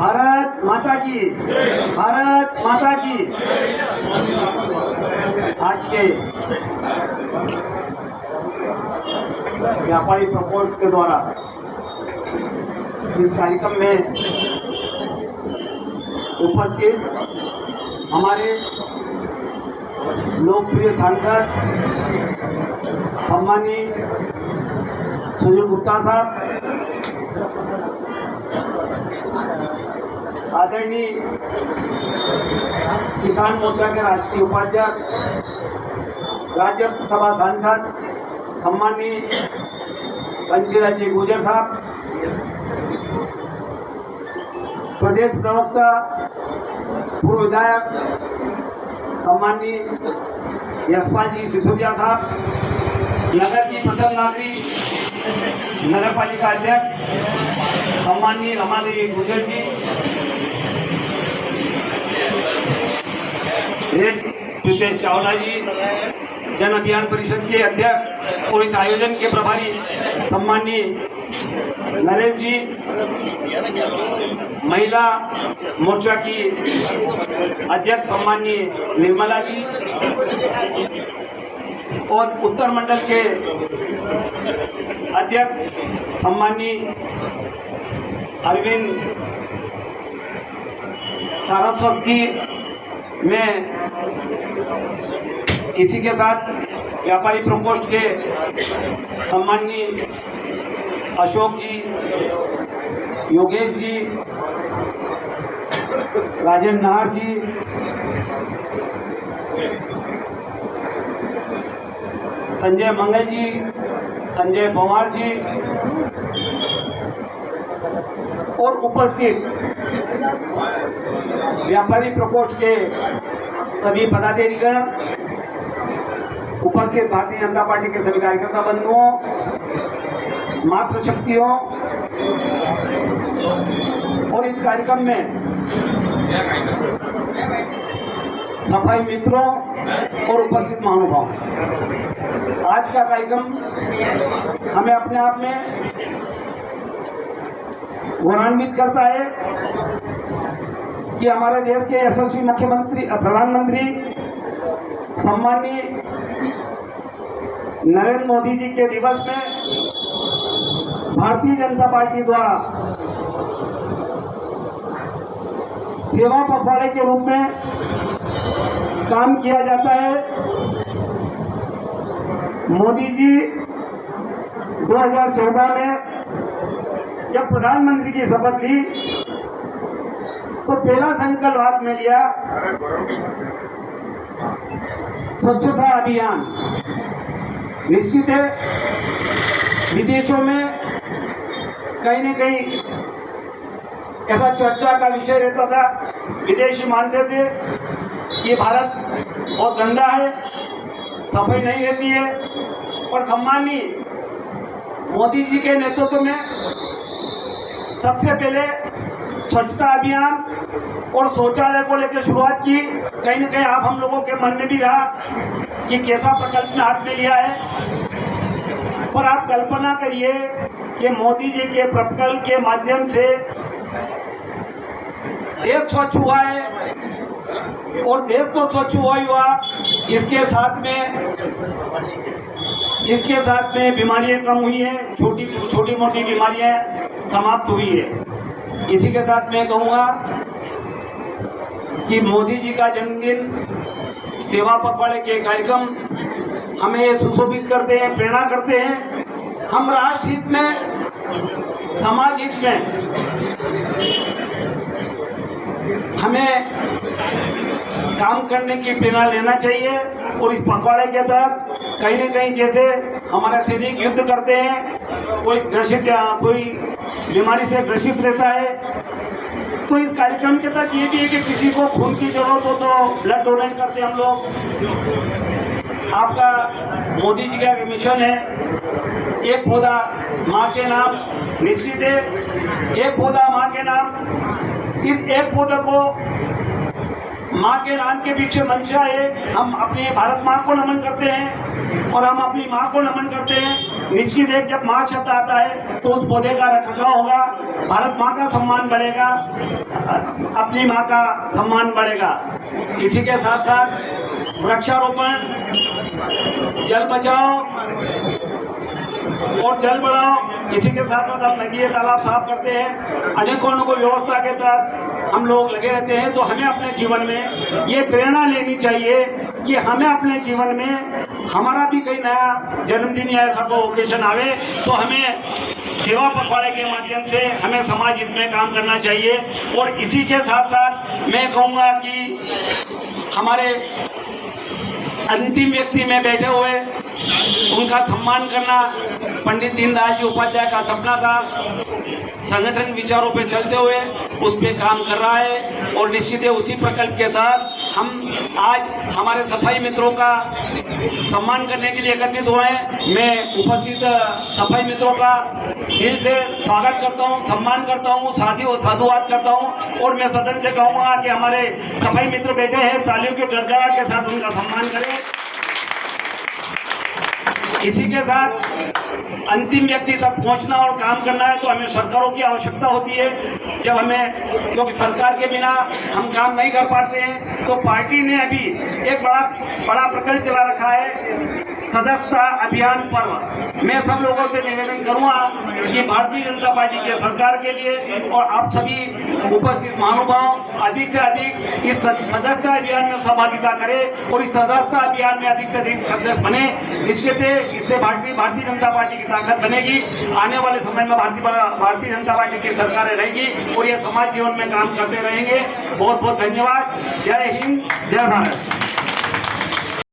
भारत माता की, भारत माता की। आज के व्यापारी प्रकोष्ठ के द्वारा इस कार्यक्रम में उपस्थित हमारे लोकप्रिय सांसद सम्मानीय सुनील गुप्ता साहब, आदरणीय किसान मोर्चा के राष्ट्रीय उपाध्यक्ष, राज्यसभा सांसद सम्मानीय बंशीलाल जी गुर्जर साहब, प्रदेश प्रवक्ता पूर्व विधायक सम्मानीय यशपाल जी सिसोदिया साहब, नगर की प्रथम नागरिक नगर पालिका अध्यक्ष सम्मानीय रमादेवी गुर्जर जी, प्रीतेश चावला जी, जन अभियान परिषद के अध्यक्ष और इस आयोजन के प्रभारी सम्मानीय नरेश जी, महिला मोर्चा की अध्यक्ष सम्मानीय निर्मला जी और उत्तर मंडल के अध्यक्ष सम्मानीय अरविंद सारस्वत जी। मैं इसी के साथ व्यापारी प्रकोष्ठ के सम्मानीय अशोक जी, योगेश जी, राजेंद्र नाहर जी, संजय मंगल जी, संजय पवार जी और उपस्थित व्यापारी प्रकोष्ठ के सभी पदाधिकारीगण, उपस्थित भारतीय जनता पार्टी के सभी कार्यकर्ता बंधुओं, मातृशक्तियों और इस कार्यक्रम में सफाई मित्रों और उपस्थित महानुभाव, आज का कार्यक्रम हमें अपने आप में गौरवान्वित करता है कि हमारे देश के यशस्वी मुख्यमंत्री प्रधानमंत्री सम्मानीय नरेंद्र मोदी जी के दिवस में भारतीय जनता पार्टी द्वारा सेवा पखवाड़े के रूप में काम किया जाता है। मोदी जी 2014 में जब प्रधानमंत्री की शपथ ली तो पहला संकल्प हाथ में लिया स्वच्छता अभियान। निश्चित है विदेशों में कहीं न कहीं ऐसा चर्चा का विषय रहता था, विदेशी मानते थे कि भारत बहुत गंदा है, सफाई नहीं रहती है, और सम्मानीय मोदी जी के नेतृत्व में सबसे पहले स्वच्छता अभियान और शौचालय को लेकर शुरुआत की। कहीं न कहीं आप हम लोगों के मन में भी रहा कि कैसा प्रकल्प ने हाथ में लिया है, पर आप कल्पना करिए कि मोदी जी के प्रकल्प के माध्यम से देश स्वच्छ हुआ है, और देश तो स्वच्छ हुआ ही हुआ, इसके साथ में बीमारियां कम हुई हैं, छोटी मोटी बीमारियां समाप्त हुई है। इसी के साथ मैं कहूँगा कि मोदी जी का जन्मदिन, सेवा पखवाड़े के कार्यक्रम हमें सुशोभित करते हैं, प्रेरणा करते हैं। हम राष्ट्र हित में, समाज हित में हमें काम करने की प्रेरणा लेना चाहिए, और इस पखवाड़े के तहत कहीं न कहीं जैसे हमारे सैनिक युद्ध करते हैं, कोई बीमारी से ग्रसित रहता है, तो इस कार्यक्रम के तहत ये भी है कि किसी को खून की जरूरत हो तो ब्लड डोनेट करते हैं हम लोग। आपका मोदी जी का मिशन है एक पौधा माँ के नाम, निश्चित है एक पौधा माँ के नाम। इस एक पौधे को माँ के नाम के पीछे मंशा है, हम अपनी भारत माँ को नमन करते हैं और हम अपनी माँ को नमन करते हैं। निश्चित है जब माँ शब्द आता है तो उस पौधे का रखरखाव होगा, भारत माँ का सम्मान बढ़ेगा, अपनी माँ का सम्मान बढ़ेगा। इसी के साथ साथ वृक्षारोपण, जल बचाओ और जल बढ़ाओ, इसी के साथ साथ हम नदी तालाब साफ करते हैं। अनेकों को व्यवस्था के तहत हम लोग लगे रहते हैं। तो हमें अपने जीवन में ये प्रेरणा लेनी चाहिए कि हमें अपने जीवन में हमारा भी कोई नया जन्मदिन या ऐसा कोई ओकेशन आवे तो हमें सेवा पखवाड़े के माध्यम से हमें समाज हित में काम करना चाहिए। और इसी के साथ साथ मैं कहूँगा कि हमारे अंतिम व्यक्ति में बैठे हुए उनका सम्मान करना, पंडित दीनदयाल जी उपाध्याय का सपना था, संगठन विचारों पे चलते हुए उस पे काम कर रहा है। और निश्चित है उसी प्रकल्प के तहत हम आज हमारे सफाई मित्रों का सम्मान करने के लिए एकत्रित हुए हैं। मैं उपस्थित सफाई मित्रों का दिल से स्वागत करता हूं, सम्मान करता हूं, साधुवाद करता हूं। और मैं सदन से कहूँगा कि हमारे सफाई मित्र बैठे हैं, तालियों के गड़गड़ाहट के साथ उनका सम्मान करें। इसी के साथ अंतिम व्यक्ति तक पहुंचना और काम करना है तो हमें सरकारों की आवश्यकता होती है। जब हमें, क्योंकि सरकार के बिना हम काम नहीं कर पाते हैं, तो पार्टी ने अभी एक बड़ा प्रकल्प चला रखा है, सदस्यता अभियान पर्व। मैं सब लोगों से निवेदन करूंगा कि भारतीय जनता पार्टी के सरकार के लिए और आप सभी उपस्थित महानुभाव अधिक से अधिक इस सदस्यता अभियान में सहभागिता करें और इस सदस्यता अभियान में अधिक से अधिक सदस्य बने। निश्चित है इससे भारतीय जनता पार्टी की ताकत बनेगी। आने वाले समय में भारतीय जनता पार्टी की सरकारें रहेगी और ये समाज जीवन में काम करते रहेंगे। बहुत बहुत धन्यवाद। जय हिंद, जय भारत।